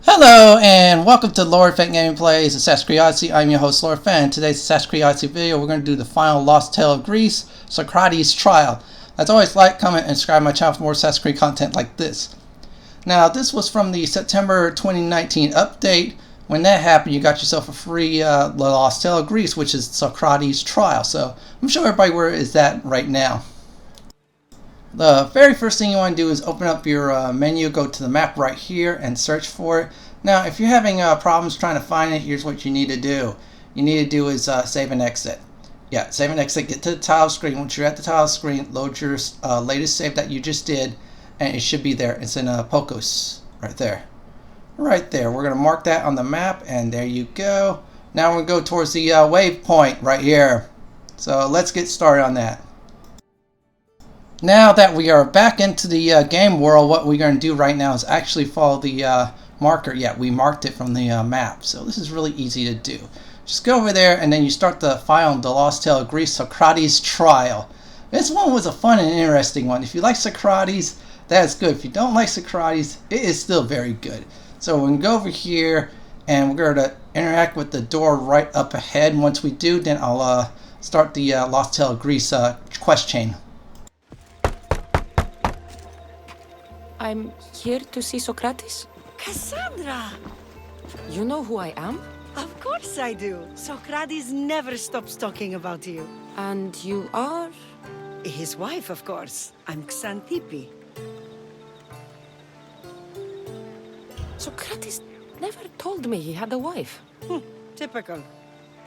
Hello and welcome to Lord Fenton Gaming Plays Assassin's Creed Odyssey. I'm your host Lord Fenton. Today's Assassin's Creed Odyssey video we're going to do the final Lost Tale of Greece, Sokrate's trial. As always, like, comment, and subscribe to my channel for more Assassin's Creed content like this. Now this was from the September 2019 update. When that happened, you got yourself a free Lost Tale of Greece, which is Sokrate's trial. So I'm showing everybody where it is at right now. The very first thing you want to do is open up your menu, go to the map right here and search for it. Now if you're having problems trying to find it, here's what you need to do. You need to do is save and exit. Yeah, save and exit, get to the tile screen. Once you're at the tile screen, load your latest save that you just did, and it should be there. It's in Pocos, right there. Right there. We're going to mark that on the map, and there you go. Now we're going to go towards the waypoint right here. So let's get started on that. Now that we are back into the game world, what we're going to do right now is actually follow the marker. Yeah, we marked it from the map. So this is really easy to do. Just go over there and then you start the file, The Lost Tale of Greece, Sokrate's Trial. This one was a fun and interesting one. If you like Sokrates, that's good. If you don't like Sokrates, it is still very good. So we're going to go over here and we're going to interact with the door right up ahead. Once we do, then I'll start the Lost Tale of Greece quest chain. I'm here to see Sokrates. Cassandra! You know who I am? Of course I do. Sokrates never stops talking about you. And you are? His wife, of course. I'm Xanthippe. Sokrates never told me he had a wife. Typical.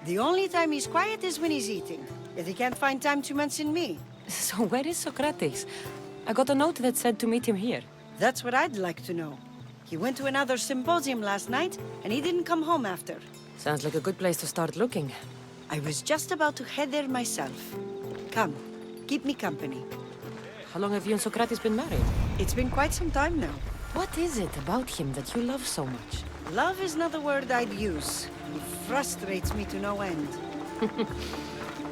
The only time he's quiet is when he's eating. Yet he can't find time to mention me. So where is Sokrates? I got a note that said to meet him here. That's what I'd like to know. He went to another symposium last night, and he didn't come home after. Sounds like a good place to start looking. I was just about to head there myself. Come, keep me company. How long have you and Sokrates been married? It's been quite some time now. What is it about him that you love so much? Love is not the word I'd use. He frustrates me to no end.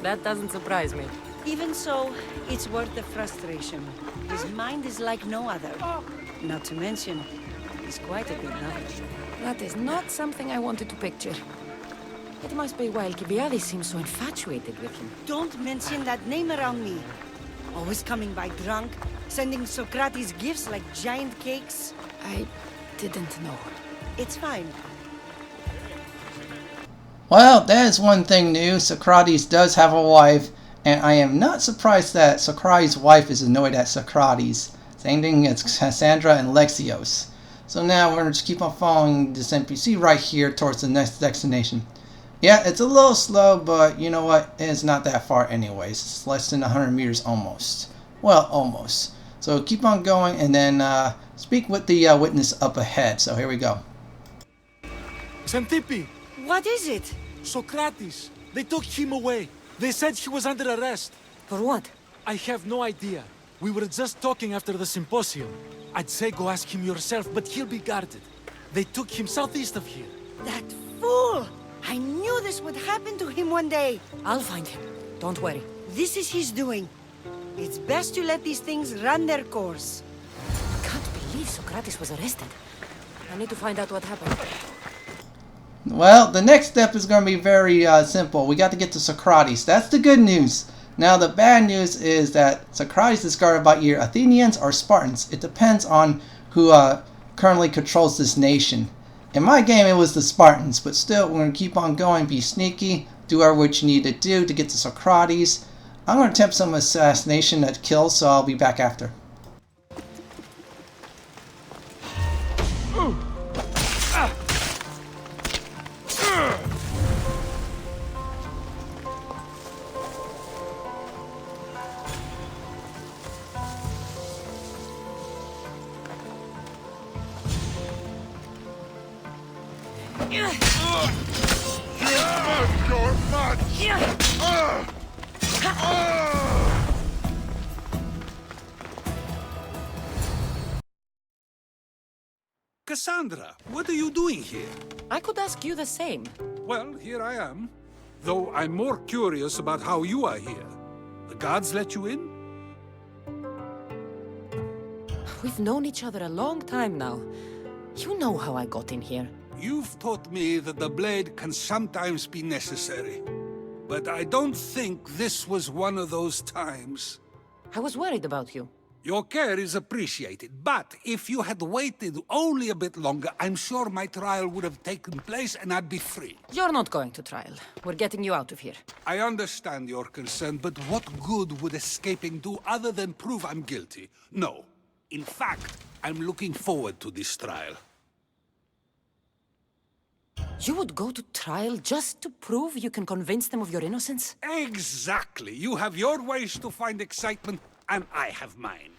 That doesn't surprise me. Even so, it's worth the frustration. His mind is like no other. Not to mention, he's quite a good lover. That is not something I wanted to picture. It must be why Alcibiades seems so infatuated with him. Don't mention that name around me. Always coming by drunk, sending Sokrates gifts like giant cakes. I didn't know. It's fine. Well, that is one thing new. Sokrates does have a wife, and I am not surprised that Sokrates' wife is annoyed at Sokrates. Same thing as Cassandra and Lexios. So now we're going to just keep on following this NPC right here towards the next destination. Yeah, it's a little slow, but you know what? It's not that far anyways. It's less than 100 meters almost. Well, almost. So keep on going and then speak with the witness up ahead. So here we go. Xanthippe! What is it? Sokrates! They took him away. They said he was under arrest. For what? I have no idea. We were just talking after the symposium. I'd say go ask him yourself, but he'll be guarded. They took him southeast of here. That fool! I knew this would happen to him one day. I'll find him. Don't worry. This is his doing. It's best to let these things run their course. I can't believe Sokrates was arrested. I need to find out what happened. Well, the next step is going to be very simple. We got to get to Sokrates. That's the good news. Now, the bad news is that Sokrates is guarded by either Athenians or Spartans. It depends on who currently controls this nation. In my game, it was the Spartans, but still, we're going to keep on going, be sneaky, do what you need to do to get to Sokrates. I'm going to attempt some assassination that kills, so I'll be back after. Cassandra, what are you doing here? I could ask you the same. Well, here I am. Though I'm more curious about how you are here. The gods let you in? We've known each other a long time now. You know how I got in here. You've taught me that the blade can sometimes be necessary. But I don't think this was one of those times. I was worried about you. Your care is appreciated, but if you had waited only a bit longer, I'm sure my trial would have taken place and I'd be free. You're not going to trial. We're getting you out of here. I understand your concern, but what good would escaping do other than prove I'm guilty? No. In fact, I'm looking forward to this trial. You would go to trial just to prove you can convince them of your innocence? Exactly. You have your ways to find excitement, and I have mine.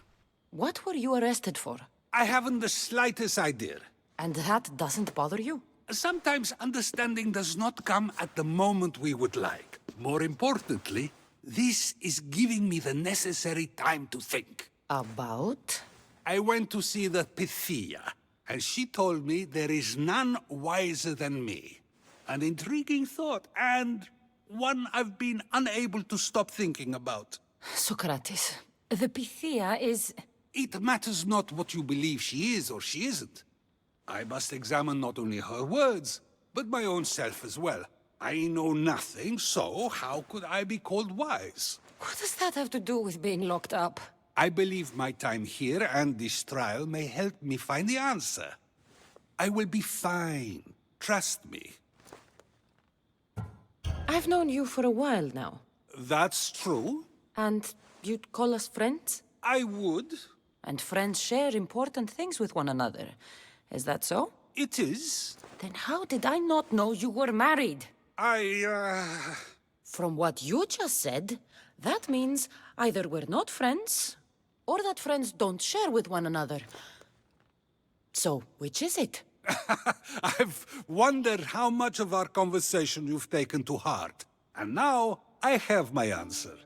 What were you arrested for? I haven't the slightest idea. And that doesn't bother you? Sometimes understanding does not come at the moment we would like. More importantly, this is giving me the necessary time to think. About? I went to see the Pythia, and she told me there is none wiser than me. An intriguing thought, and one I've been unable to stop thinking about. Sokrates, the Pythia is... It matters not what you believe she is or she isn't. I must examine not only her words, but my own self as well. I know nothing, so how could I be called wise? What does that have to do with being locked up? I believe my time here and this trial may help me find the answer. I will be fine. Trust me. I've known you for a while now. That's true. And you'd call us friends? I would. And friends share important things with one another. Is that so? It is. Then how did I not know you were married? From what you just said, that means either we're not friends, or that friends don't share with one another. So, which is it? I've wondered how much of our conversation you've taken to heart. And now, I have my answer.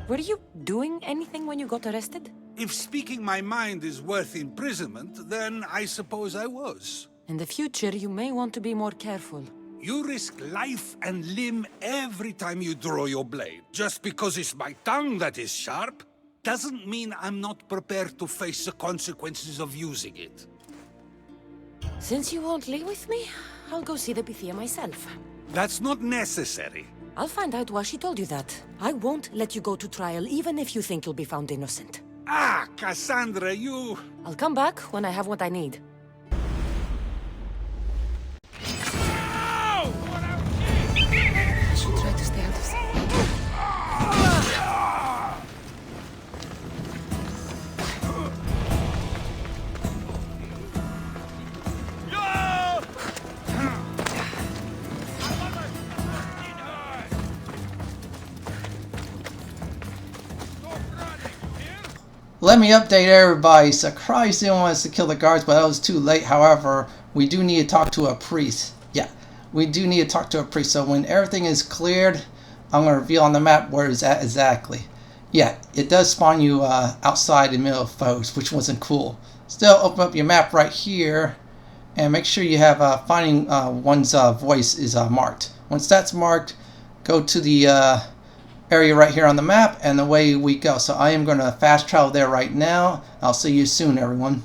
Were you doing anything when you got arrested? If speaking my mind is worth imprisonment, then I suppose I was. In the future, you may want to be more careful. You risk life and limb every time you draw your blade. Just because it's my tongue that is sharp, doesn't mean I'm not prepared to face the consequences of using it. Since you won't leave with me, I'll go see the Pythia myself. That's not necessary. I'll find out why she told you that. I won't let you go to trial, even if you think you'll be found innocent. Ah, Cassandra, you... I'll come back when I have what I need. I should try to stay out of sight. Let me update everybody. Sokrates didn't want us to kill the guards, but that was too late. However, we do need to talk to a priest. Yeah, we do need to talk to a priest. So when everything is cleared, I'm going to reveal on the map where it's at exactly. Yeah, it does spawn you outside in the middle of foes, which wasn't cool. Still, open up your map right here, and make sure you have finding one's voice is marked. Once that's marked, go to the area right here on the map, and away we go. So I am going to fast travel there right now. I'll see you soon, everyone.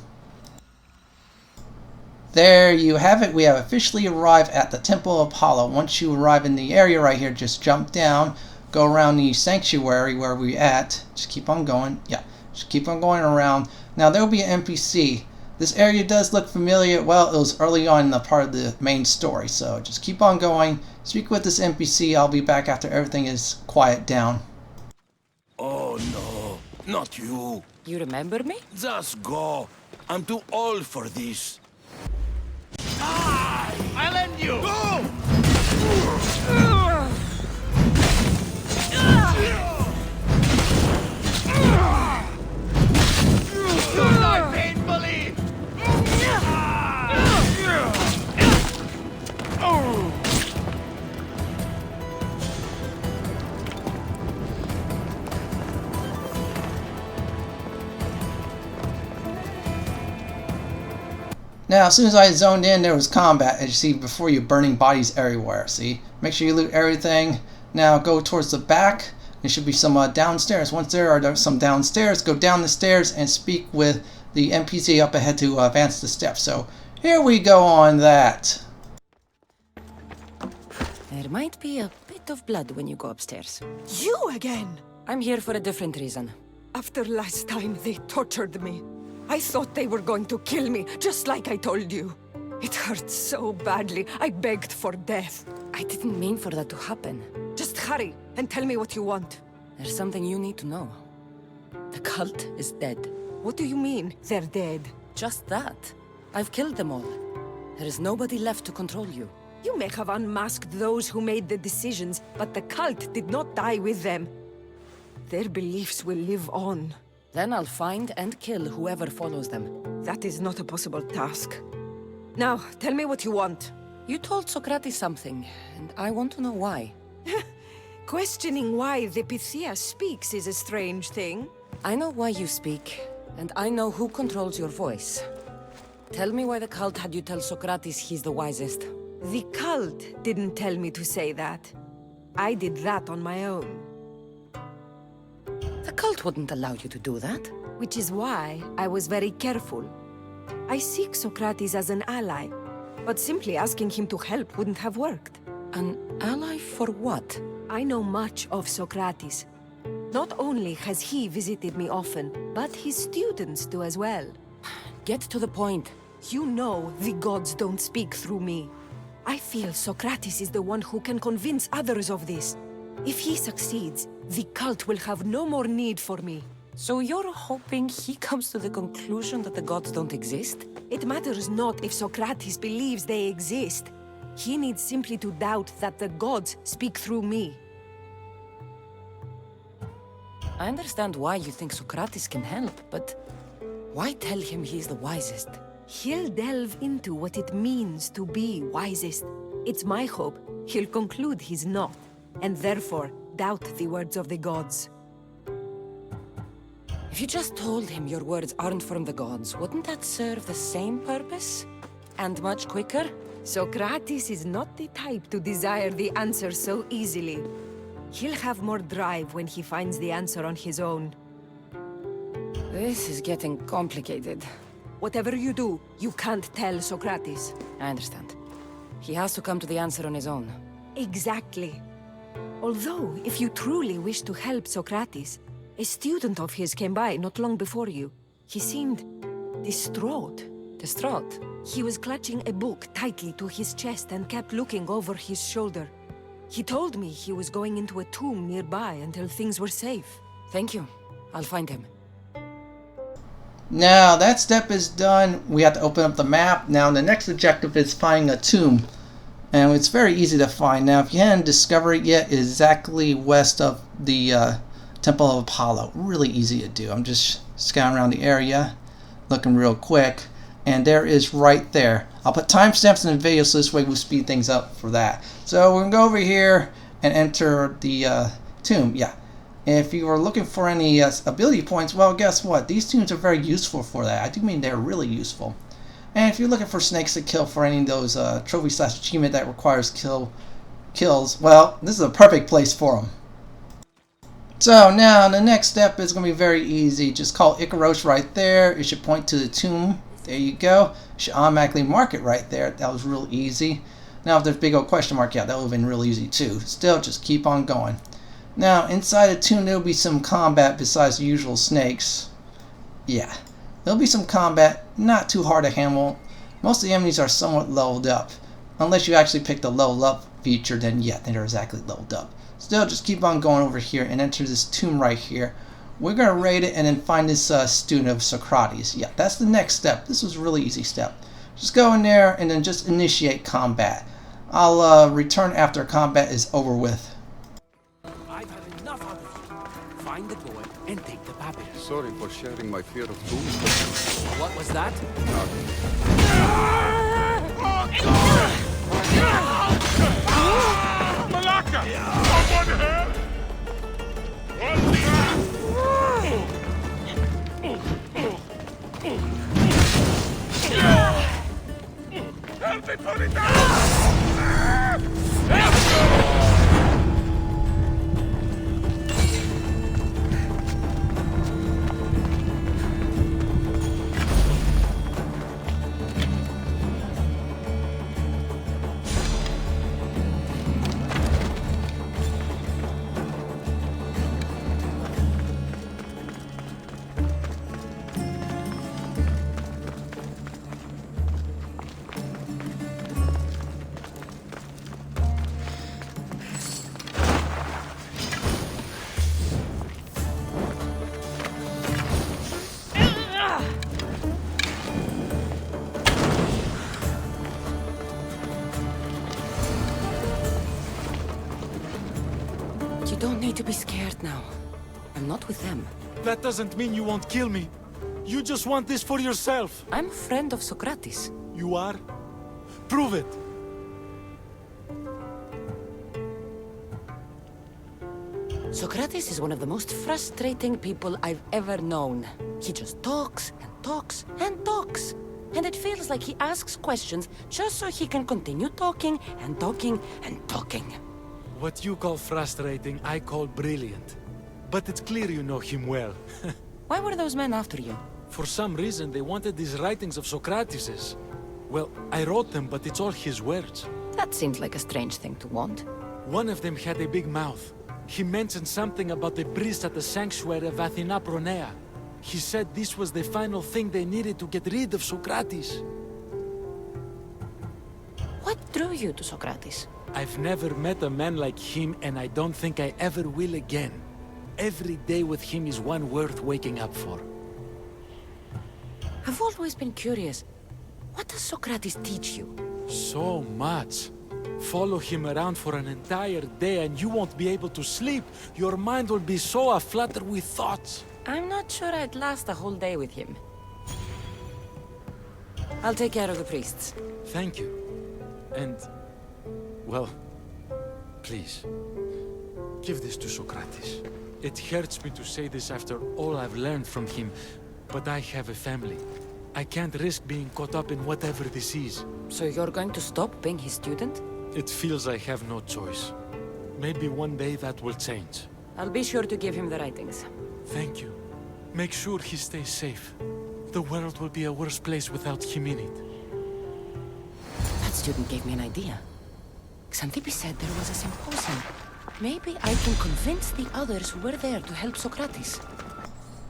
There you have it. We have officially arrived at the Temple of Apollo. Once you arrive in the area right here, just jump down, go around the sanctuary where we're at. Just keep on going. Yeah, just keep on going around. Now there will be an NPC. This area does look familiar. Well, it was early on in the part of the main story, so just keep on going. Speak with this NPC. I'll be back after everything is quiet down. Oh no, not you. You remember me? Just go. I'm too old for this. I'll end you! Go! You die painfully! Now, as soon as I zoned in, there was combat. As you see before you, burning bodies everywhere. See? Make sure you loot everything. Now, go towards the back. There should be some downstairs. Once there are some downstairs, go down the stairs and speak with the NPC up ahead to advance the steps. So here we go on that. There might be a bit of blood when you go upstairs. You again! I'm here for a different reason. After last time, they tortured me. I thought they were going to kill me, just like I told you. It hurt so badly, I begged for death. I didn't mean for that to happen. Just hurry, and tell me what you want. There's something you need to know. The cult is dead. What do you mean, they're dead? Just that. I've killed them all. There is nobody left to control you. You may have unmasked those who made the decisions, but the cult did not die with them. Their beliefs will live on. Then I'll find and kill whoever follows them. That is not a possible task. Now, tell me what you want. You told Sokrates something, and I want to know why. Questioning why the Pythia speaks is a strange thing. I know why you speak, and I know who controls your voice. Tell me why the cult had you tell Sokrates he's the wisest. The cult didn't tell me to say that. I did that on my own. The cult wouldn't allow you to do that. Which is why I was very careful. I seek Sokrates as an ally, but simply asking him to help wouldn't have worked. An ally for what? I know much of Sokrates. Not only has he visited me often, but his students do as well. Get to the point. You know the gods don't speak through me. I feel Sokrates is the one who can convince others of this. If he succeeds, the cult will have no more need for me. So you're hoping he comes to the conclusion that the gods don't exist? It matters not if Sokrates believes they exist. He needs simply to doubt that the gods speak through me. I understand why you think Sokrates can help, but why tell him he's the wisest? He'll delve into what it means to be wisest. It's my hope he'll conclude he's not, and therefore doubt the words of the gods. If you just told him your words aren't from the gods, wouldn't that serve the same purpose? And much quicker? Sokrates is not the type to desire the answer so easily. He'll have more drive when he finds the answer on his own. This is getting complicated. Whatever you do, you can't tell Sokrates. I understand. He has to come to the answer on his own. Exactly. Although, if you truly wish to help Sokrates, a student of his came by not long before you. He seemed distraught. Distraught? He was clutching a book tightly to his chest and kept looking over his shoulder. He told me he was going into a tomb nearby until things were safe. Thank you. I'll find him. Now that step is done, we have to open up the map. Now the next objective is finding a tomb. And it's very easy to find. Now if you haven't discovered it yet, it's exactly west of the Temple of Apollo. Really easy to do. I'm just scouting around the area, looking real quick. And there is right there. I'll put timestamps in the video so this way we'll speed things up for that. So we're going to go over here and enter the tomb. Yeah. If you were looking for any ability points, well, guess what? These tombs are very useful for that. I do mean they're really useful. And if you're looking for snakes to kill for any of those trophy/achievement that requires kills, well, this is a perfect place for them. So now the next step is going to be very easy. Just call Icaros right there. It should point to the tomb. There you go. It should automatically mark it right there. That was real easy. Now if there's a big old question mark, yeah, that would have been real easy too. Still, just keep on going. Now inside the tomb there will be some combat besides the usual snakes. Yeah, there'll be some combat, not too hard to handle. Most of the enemies are somewhat leveled up. Unless you actually pick the level up feature, then yeah, they're exactly leveled up. Still, just keep on going over here and enter this tomb right here. We're going to raid it and then find this student of Sokrates. Yeah, that's the next step. This was a really easy step. Just go in there and then just initiate combat. I'll return after combat is over with. I've had enough of it. Find the boy and take the papyrus. Sorry for sharing my fear of doom. What was that? Malaka! Someone help! Help me put it down! right now. I'm not with them. That doesn't mean you won't kill me. You just want this for yourself. I'm a friend of Sokrates. You are? Prove it. Sokrates is one of the most frustrating people I've ever known. He just talks and talks and talks. And it feels like he asks questions just so he can continue talking and talking and talking. What you call frustrating, I call brilliant. But it's clear you know him well. Why were those men after you? For some reason, they wanted these writings of Sokrateses. Well, I wrote them, but it's all his words. That seems like a strange thing to want. One of them had a big mouth. He mentioned something about the priest at the sanctuary of Athena Pronea. He said this was the final thing they needed to get rid of Sokrates. What drew you to Sokrates? I've never met a man like him, and I don't think I ever will again. Every day with him is one worth waking up for. I've always been curious. What does Sokrates teach you? So much. Follow him around for an entire day and you won't be able to sleep. Your mind will be so aflutter with thoughts. I'm not sure I'd last a whole day with him. I'll take care of the priests. Thank you. And, well, please, give this to Sokrates. It hurts me to say this after all I've learned from him, but I have a family. I can't risk being caught up in whatever this is. So you're going to stop being his student? It feels I have no choice. Maybe one day that will change. I'll be sure to give him the writings. Thank you. Make sure he stays safe. The world will be a worse place without him in it. That student gave me an idea. Xanthippe said there was a symposium. Maybe I can convince the others who were there to help Sokrates.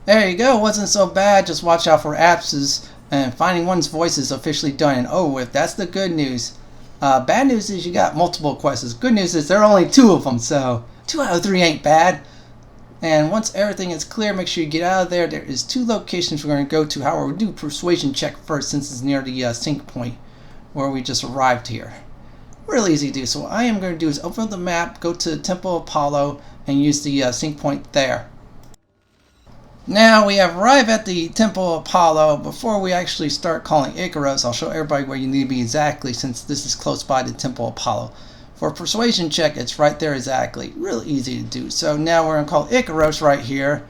There you go. Wasn't so bad. Just watch out for abscess. And finding one's voice is officially done and over with. That's the good news. Bad news is you got multiple quests. Good news is there are only 2 of them, so 2 out of 3 ain't bad. And once everything is clear, make sure you get out of there. There is 2 locations we're going to go to. However, we'll do Persuasion Check first since it's near the sync point where we just arrived here. Really easy to do. So what I am going to do is open up the map, go to the Temple of Apollo, and use the sync point there. Now we have arrived at the Temple of Apollo. Before we actually start calling Icarus, I'll show everybody where you need to be exactly since this is close by the Temple of Apollo. For a Persuasion Check, it's right there exactly. Really easy to do. So now we're going to call Icarus right here.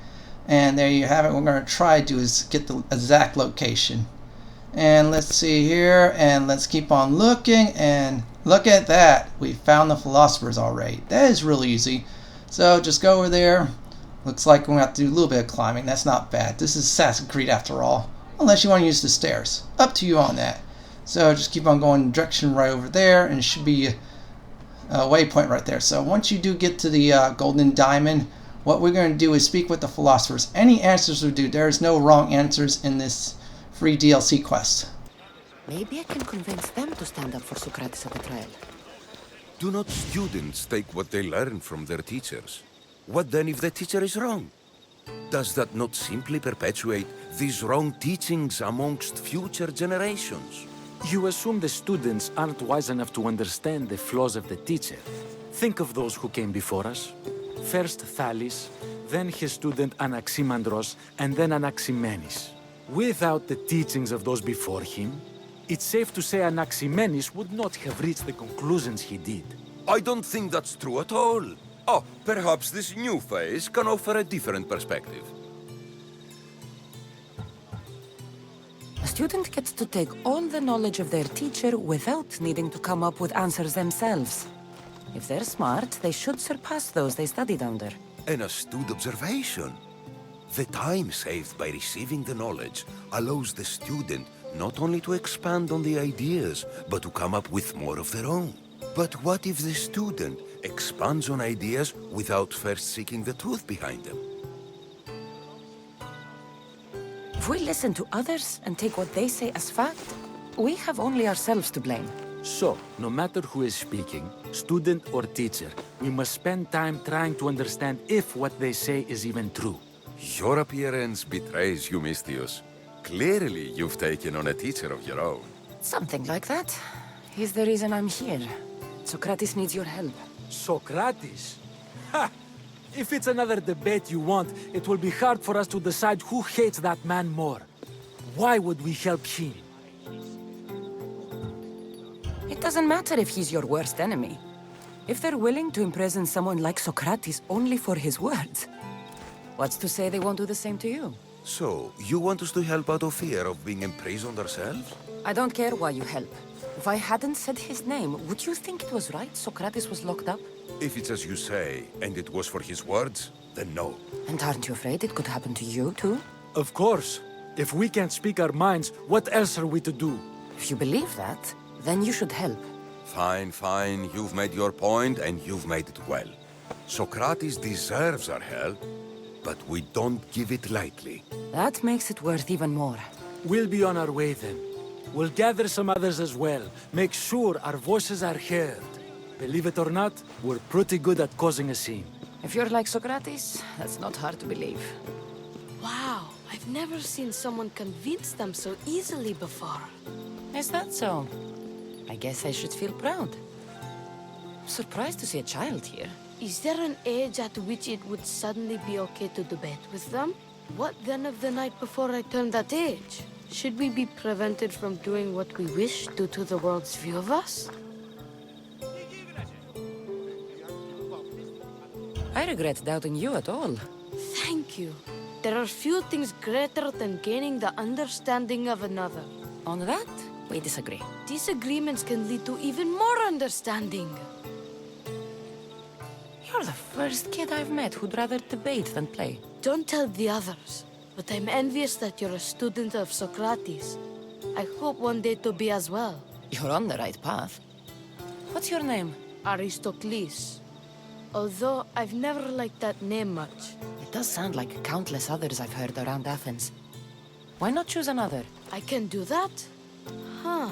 And there you have it. What we're going to try to do is get the exact location. And let's see here. And let's keep on looking. And look at that. We found the Philosophers already. That is really easy. So just go over there. Looks like we're going to have to do a little bit of climbing. That's not bad. This is Assassin's Creed after all. Unless you want to use the stairs. Up to you on that. So just keep on going in the direction right over there. And it should be a waypoint right there. So once you do get to the Golden Diamond, what we're going to do is speak with the Philosophers. Any answers will do. There is no wrong answers in this free DLC quest. Maybe I can convince them to stand up for Sokrates at the trial. Do not students take what they learn from their teachers? What then if the teacher is wrong? Does that not simply perpetuate these wrong teachings amongst future generations? You assume the students aren't wise enough to understand the flaws of the teacher. Think of those who came before us. First Thales, then his student Anaximandros, and then Anaximenes. Without the teachings of those before him, it's safe to say Anaximenes would not have reached the conclusions he did. I don't think that's true at all. Oh, perhaps this new phase can offer a different perspective. A student gets to take all the knowledge of their teacher without needing to come up with answers themselves. If they're smart, they should surpass those they studied under. An astute observation. The time saved by receiving the knowledge allows the student not only to expand on the ideas, but to come up with more of their own. But what if the student expands on ideas without first seeking the truth behind them? If we listen to others and take what they say as fact, we have only ourselves to blame. So, no matter who is speaking, student or teacher, we must spend time trying to understand if what they say is even true. Your appearance betrays you, Mystius. Clearly, you've taken on a teacher of your own. Something like that. He's the reason I'm here. Sokrates needs your help. Sokrates? Ha! If it's another debate you want, it will be hard for us to decide who hates that man more. Why would we help him? It doesn't matter if he's your worst enemy. If they're willing to imprison someone like Sokrates only for his words, what's to say they won't do the same to you? So, you want us to help out of fear of being imprisoned ourselves? I don't care why you help. If I hadn't said his name, would you think it was right Sokrates was locked up? If it's as you say, and it was for his words, then no. And aren't you afraid it could happen to you, too? Of course. If we can't speak our minds, what else are we to do? If you believe that, then you should help. Fine, fine. You've made your point, and you've made it well. Sokrates deserves our help, but we don't give it lightly. That makes it worth even more. We'll be on our way then. We'll gather some others as well. Make sure our voices are heard. Believe it or not, we're pretty good at causing a scene. If you're like Sokrates, that's not hard to believe. Wow, I've never seen someone convince them so easily before. Is that so? I guess I should feel proud. I'm surprised to see a child here. Is there an age at which it would suddenly be okay to debate with them? What then of the night before I turned that age? Should we be prevented from doing what we wish due to the world's view of us? I regret doubting you at all. Thank you. There are few things greater than gaining the understanding of another. On that, we disagree. Disagreements can lead to even more understanding. You're the first kid I've met who'd rather debate than play. Don't tell the others, but I'm envious that you're a student of Sokrates. I hope one day to be as well. You're on the right path. What's your name? Aristocles. Although I've never liked that name much. It does sound like countless others I've heard around Athens. Why not choose another? I can do that? Huh.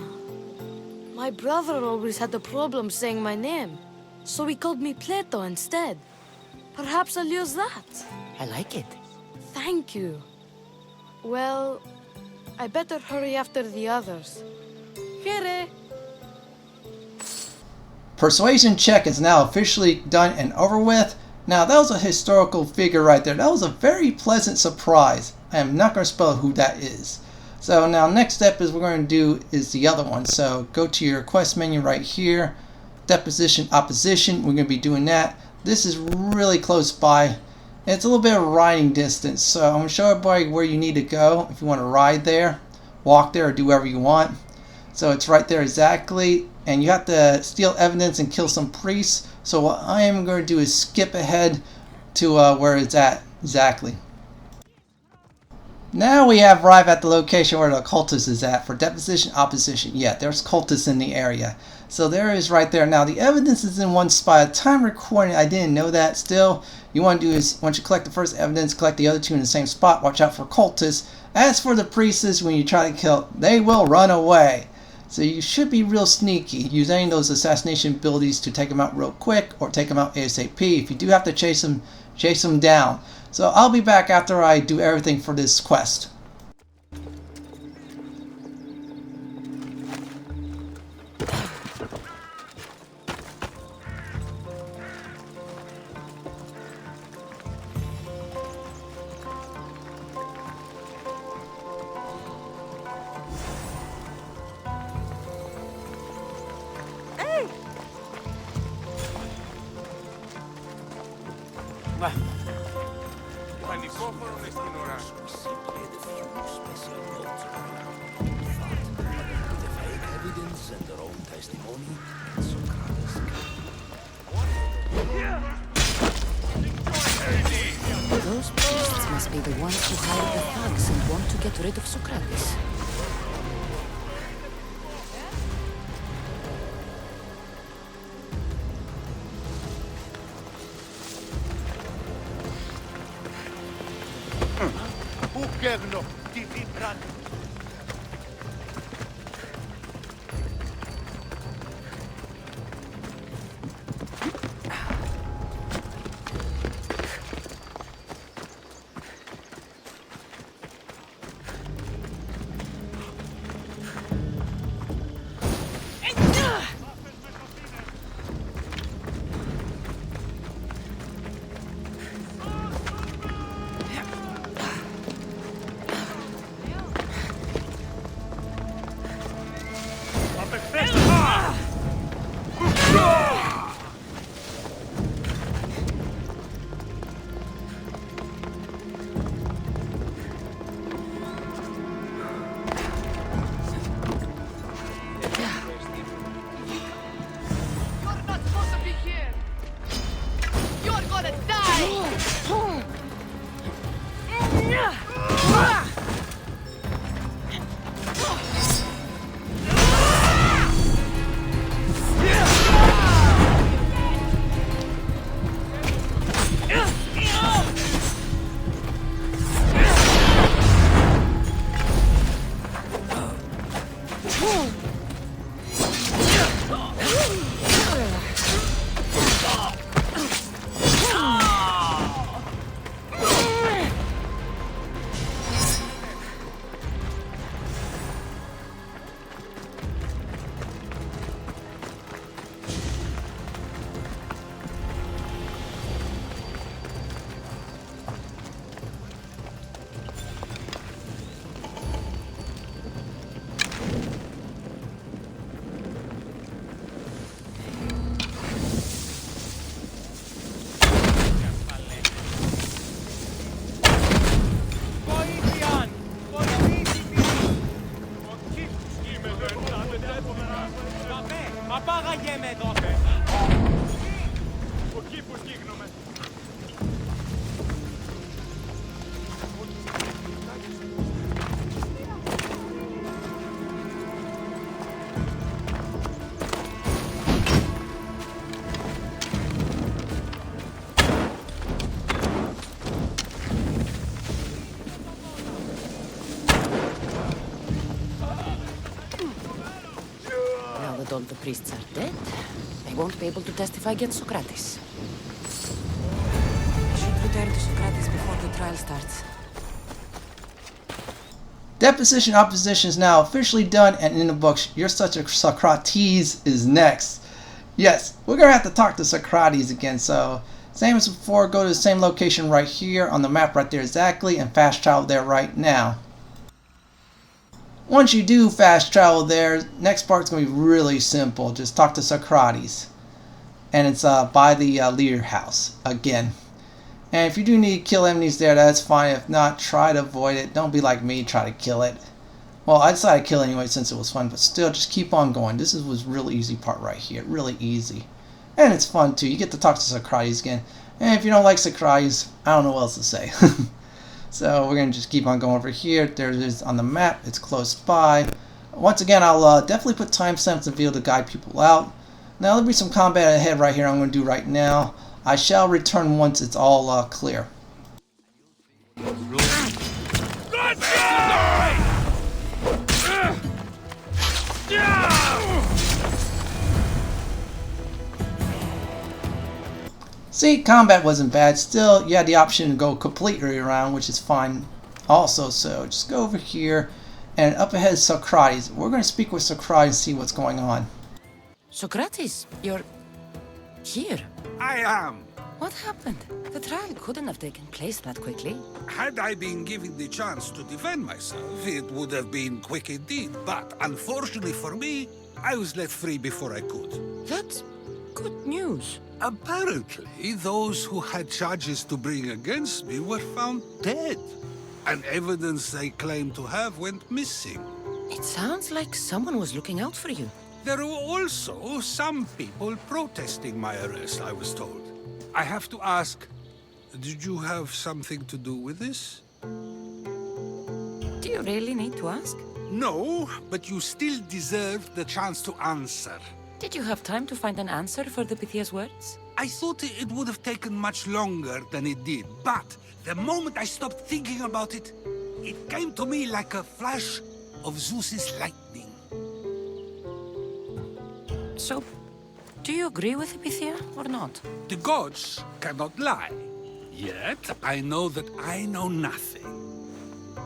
My brother always had a problem saying my name, so he called me Plato instead. Perhaps I'll use that. I like it. Thank you. Well, I better hurry after the others. Here. Persuasion Check is now officially done and over with. Now that was a historical figure right there. That was a very pleasant surprise. I am not going to spell who that is. So now next step is we're going to do is the other one. So go to your quest menu right here. Deposition Opposition. We're going to be doing that. This is really close by. It's a little bit of riding distance. So I'm going to show everybody where you need to go if you want to ride there, walk there, or do whatever you want. So it's right there exactly. And you have to steal evidence and kill some priests. So what I am going to do is skip ahead to where it's at exactly. Now we have arrived at the location where the cultist is at for Deposition Opposition. Yeah, there's cultists in the area. So there is right there. Now the evidence is in one spot. At the time recording, I didn't know that. Still, you want to do is once you collect the first evidence, collect the other two in the same spot. Watch out for cultists. As for the priests, when you try to kill, they will run away. So you should be real sneaky. Use any of those assassination abilities to take them out real quick or take them out ASAP. If you do have to chase them down. So I'll be back after I do everything for this quest. Those priests must be the ones who hired the thugs and want to get rid of Sokrates. that all the priests are dead, they won't be able to testify against Sokrates. I should return to Sokrates before the trial starts. Deposition Opposition is now officially done and in the books. You're Such a Sokratease is next. Yes, we're going to have to talk to Sokrates again, so same as before, go to the same location right here on the map right there exactly and fast travel there right now. Once you do fast travel there, next part's going to be really simple. Just talk to Sokrates. And it's by the leader house again. And if you do need to kill enemies there, that's fine. If not, try to avoid it. Don't be like me, try to kill it. Well, I decided to kill it anyway since it was fun, but still, just keep on going. This was really easy part right here. Really easy. And it's fun too. You get to talk to Sokrates again. And if you don't like Sokrates, I don't know what else to say. So we're going to just keep on going over here. There it is on the map. It's close by. Once again, I'll definitely put timestamps in the video to guide people out. Now there'll be some combat ahead right here I'm going to do right now. I shall return once it's all clear. See, combat wasn't bad. Still, you had the option to go completely around, which is fine also. So just go over here, and up ahead is Sokrates. We're going to speak with Sokrates and see what's going on. Sokrates, you're here. I am. What happened? The trial couldn't have taken place that quickly. Had I been given the chance to defend myself, it would have been quick indeed. But unfortunately for me, I was let free before I could. That's good news. Apparently, those who had charges to bring against me were found dead. And evidence they claimed to have went missing. It sounds like someone was looking out for you. There were also some people protesting my arrest, I was told. I have to ask, did you have something to do with this? Do you really need to ask? No, but you still deserve the chance to answer. Did you have time to find an answer for the Pythia's words? I thought it would have taken much longer than it did, but the moment I stopped thinking about it, it came to me like a flash of Zeus's lightning. So, do you agree with Pythia or not? The gods cannot lie. Yet, I know that I know nothing.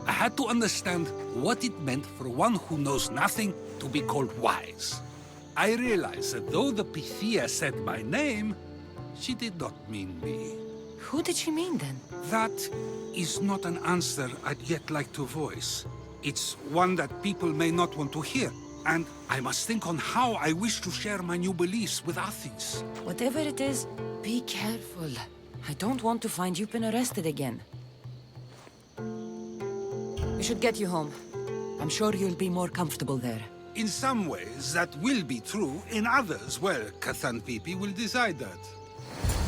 I had to understand what it meant for one who knows nothing to be called wise. I realized that though the Pythia said my name, she did not mean me. Who did she mean then? That is not an answer I'd yet like to voice. It's one that people may not want to hear. And I must think on how I wish to share my new beliefs with Athens. Whatever it is, be careful. I don't want to find you been arrested again. We should get you home. I'm sure you'll be more comfortable there. In some ways, that will be true. In others, well, Xanthippe will decide that.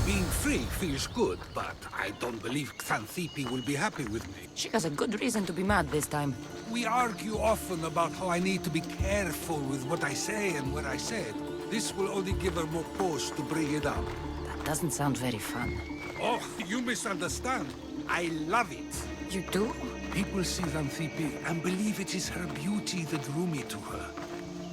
Being free feels good, but I don't believe Xanthippe will be happy with me. She has a good reason to be mad this time. We argue often about how I need to be careful with what I say and what I said. This will only give her more cause to bring it up. That doesn't sound very fun. Oh, you misunderstand. I love it. You do? People see Xanthippe and believe it is her beauty that drew me to her.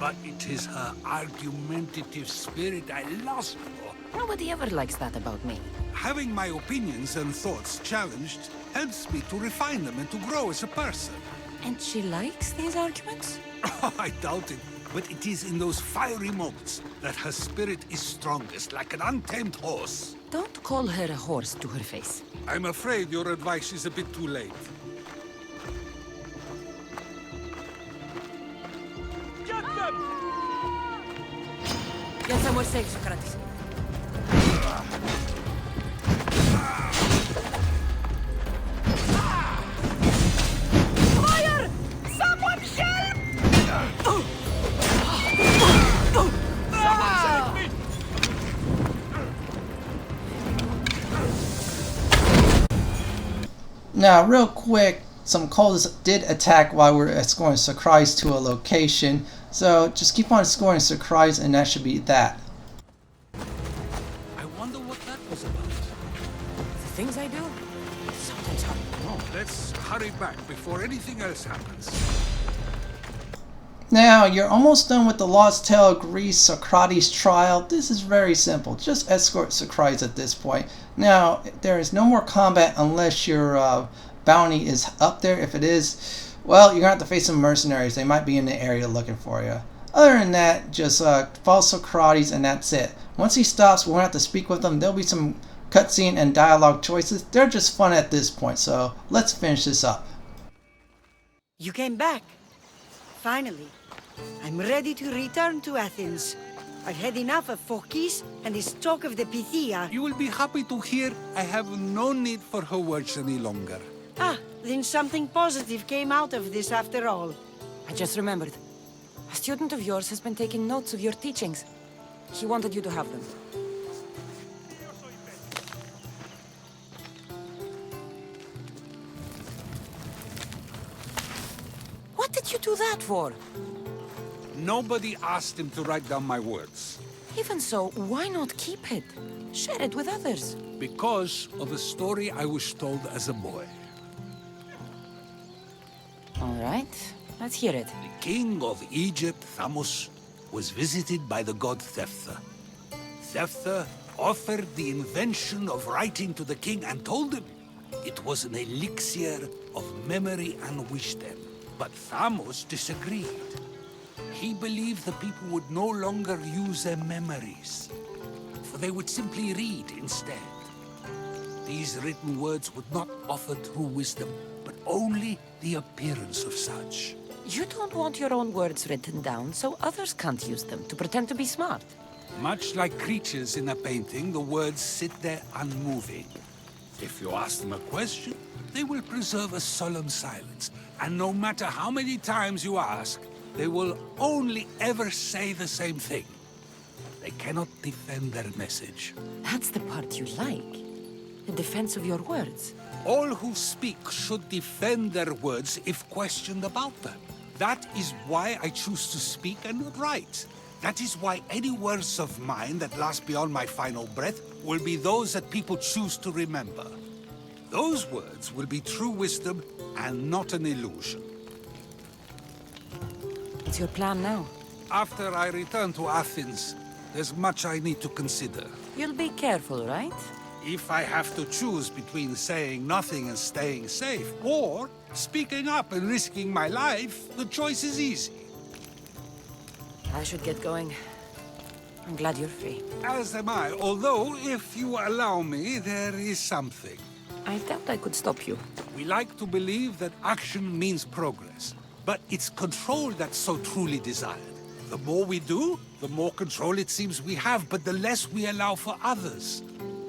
But it is her argumentative spirit I lust for. Nobody ever likes that about me. Having my opinions and thoughts challenged helps me to refine them and to grow as a person. And she likes these arguments? Oh, I doubt it. But it is in those fiery moments that her spirit is strongest, like an untamed horse. Don't call her a horse to her face. I'm afraid your advice is a bit too late. Get somewhere safe, Sokrates. Fire! Someone help! Someone save me! Now, real quick, some cultists did attack while we were escorting Sokrates to a location. So just keep on escorting Sokrates and that should be that. I wonder what that was about. The things I do? Sometimes hard to know. Let's hurry back before anything else happens. Now, you're almost done with the Lost Tale of Greece Sokrate's trial. This is very simple. Just escort Sokrates at this point. Now, there is no more combat unless your bounty is up there. If it is, well, you're going to have to face some mercenaries. They might be in the area looking for you. Other than that, just follow Sokrates and that's it. Once he stops, we won't have to speak with him. There'll be some cutscene and dialogue choices. They're just fun at this point, so let's finish this up. You came back. Finally. I'm ready to return to Athens. I've had enough of Phokis and his talk of the Pythia. You will be happy to hear I have no need for her words any longer. Ah, then something positive came out of this after all. I just remembered. A student of yours has been taking notes of your teachings. He wanted you to have them. What did you do that for? Nobody asked him to write down my words. Even so, why not keep it? Share it with others. Because of a story I was told as a boy. All right, let's hear it. The king of Egypt, Thamos, was visited by the god Xanthippe. Xanthippe offered the invention of writing to the king and told him it was an elixir of memory and wisdom. But Thamos disagreed. He believed the people would no longer use their memories, for they would simply read instead. These written words would not offer true wisdom, but only the appearance of such. You don't want your own words written down, so others can't use them to pretend to be smart. Much like creatures in a painting, the words sit there unmoving. If you ask them a question, they will preserve a solemn silence, and no matter how many times you ask, they will only ever say the same thing. They cannot defend their message. That's the part you like. The defense of your words. All who speak should defend their words if questioned about them. That is why I choose to speak and not write. That is why any words of mine that last beyond my final breath will be those that people choose to remember. Those words will be true wisdom and not an illusion. What's your plan now? After I return to Athens, there's much I need to consider. You'll be careful, right? If I have to choose between saying nothing and staying safe, or speaking up and risking my life, the choice is easy. I should get going. I'm glad you're free. As am I, although, if you allow me, there is something. I doubt I could stop you. We like to believe that action means progress, but it's control that's so truly desired. The more we do, the more control it seems we have, but the less we allow for others.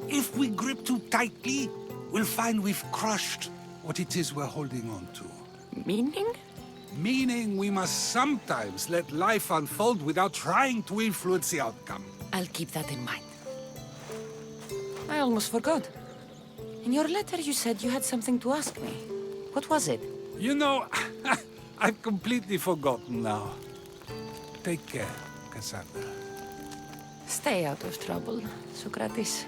If we grip too tightly, we'll find we've crushed what it is we're holding on to. Meaning? Meaning we must sometimes let life unfold without trying to influence the outcome. I'll keep that in mind. I almost forgot. In your letter you said you had something to ask me. What was it? You know, I've completely forgotten now. Take care, Cassandra. Stay out of trouble, Sokrates.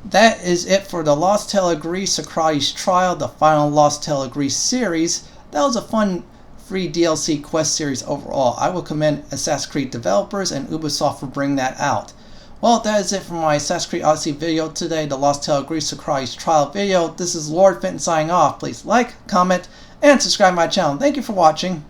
That is it for the Lost Tale of Greece Sokrate's Trial, the final Lost Tale of Greece series. That was a fun free DLC quest series overall. I will commend Assassin's Creed developers and Ubisoft for bringing that out. Well, that is it for my Assassin's Creed Odyssey video today, the Lost Tale of Greece Sokrate's Trial video. This is Lord Fenton signing off. Please like, comment, and subscribe to my channel. Thank you for watching.